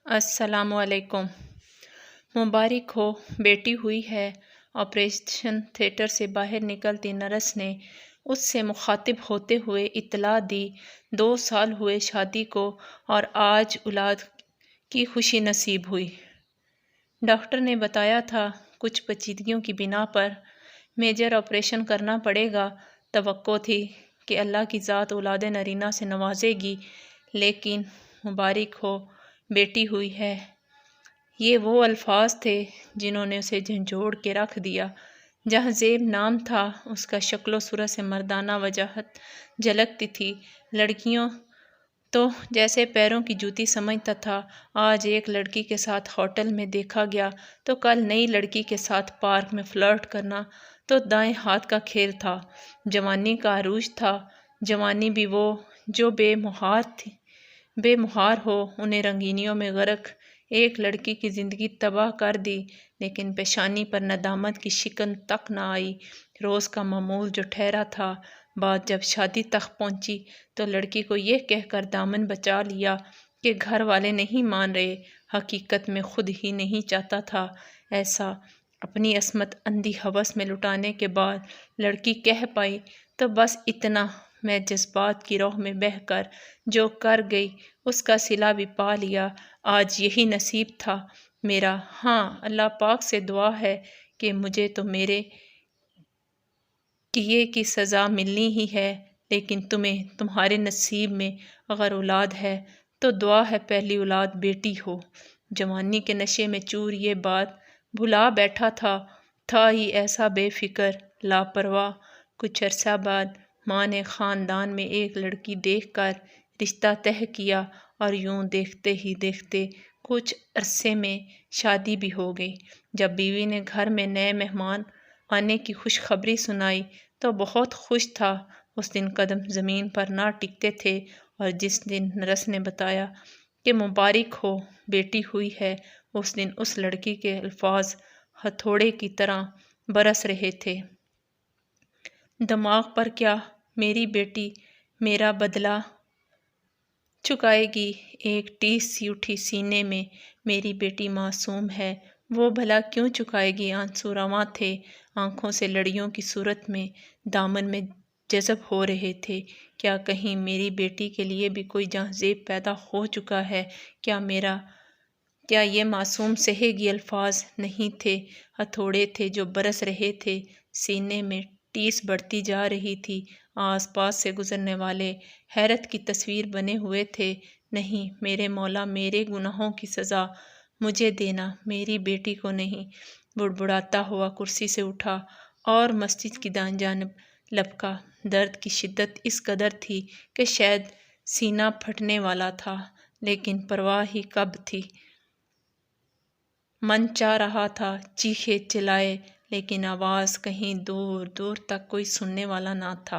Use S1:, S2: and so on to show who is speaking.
S1: अस्सलाम वालेकुम। मुबारक हो, बेटी हुई है। ऑपरेशन थिएटर से बाहर निकलती नर्स ने उससे मुखातिब होते हुए इत्तला दी, 2 साल हुए शादी को और आज औलाद की खुशी नसीब हुई। डॉक्टर ने बताया था कुछ पेचीदगियों की बिना पर मेजर ऑपरेशन करना पड़ेगा। तवक्को थी कि अल्लाह की ज़ात औलाद नरीना से नवाजेगी, लेकिन मुबारक हो, बेटी हुई है। ये वो अल्फाज थे जिन्होंने उसे झंझोड़ के रख दिया। जहाँ ज़ेब नाम था, उसका शक्लो सूरत से मर्दाना वजाहत झलकती थी। लड़कियों तो जैसे पैरों की जूती समझता था। आज एक लड़की के साथ होटल में देखा गया तो कल नई लड़की के साथ पार्क में फ्लर्ट करना तो दाएं हाथ का खेल था। जवानी का अरूज था। जवानी भी वो जो बेमुहार हो, उन्हें रंगीनियों में गर्क एक लड़की की ज़िंदगी तबाह कर दी, लेकिन पेशानी पर नदामत की शिकन तक न आई। रोज़ का मामूल जो ठहरा था, बात जब शादी तक पहुंची तो लड़की को यह कहकर दामन बचा लिया कि घर वाले नहीं मान रहे। हकीकत में खुद ही नहीं चाहता था ऐसा। अपनी असमत अंधी हवस में लुटाने के बाद लड़की कह पाई तो बस इतना, मैं जज्बात की राह में बहकर जो कर गई उसका सिला भी पा लिया। आज यही नसीब था मेरा। हाँ, अल्लाह पाक से दुआ है कि मुझे तो मेरे किए की सज़ा मिलनी ही है, लेकिन तुम्हें तुम्हारे नसीब में अगर औलाद है तो दुआ है पहली औलाद बेटी हो। जवानी के नशे में चूर ये बात भुला बैठा था ही ऐसा बेफिक्र लापरवाह। कुछ अरसा बाद माँ ने ख़ानदान में एक लड़की देखकर रिश्ता तय किया और यूं देखते ही देखते कुछ अरसे में शादी भी हो गई। जब बीवी ने घर में नए मेहमान आने की खुशखबरी सुनाई तो बहुत खुश था। उस दिन कदम ज़मीन पर ना टिकते थे और जिस दिन नर्स ने बताया कि मुबारक हो, बेटी हुई है, उस दिन उस लड़की के अल्फाज हथौड़े की तरह बरस रहे थे। दिमाग पर क्या, मेरी बेटी मेरा बदला चुकाएगी। एक टीस सी उठी सीने में, मेरी बेटी मासूम है, वो भला क्यों चुकाएगी। आंसू रवां थे, आंखों से लड़ियों की सूरत में दामन में जज़ब हो रहे थे। क्या कहीं मेरी बेटी के लिए भी कोई जहज़ेब पैदा हो चुका है। क्या ये मासूम सहेगी अल्फाज नहीं थे, हथौड़े थे जो बरस रहे थे। सीने में टीस बढ़ती जा रही थी। आस पास से गुजरने वाले हैरत की तस्वीर बने हुए थे। नहीं मेरे मौला, मेरे गुनाहों की सज़ा मुझे देना, मेरी बेटी को नहीं। बुड़बुड़ाता हुआ कुर्सी से उठा और मस्जिद की दान जानिब लपका। दर्द की शिद्दत इस कदर थी कि शायद सीना फटने वाला था, लेकिन परवाह ही कब थी। मन चाह रहा था चीखे चिल्लाए, लेकिन आवाज़ कहीं दूर दूर तक कोई सुनने वाला ना था।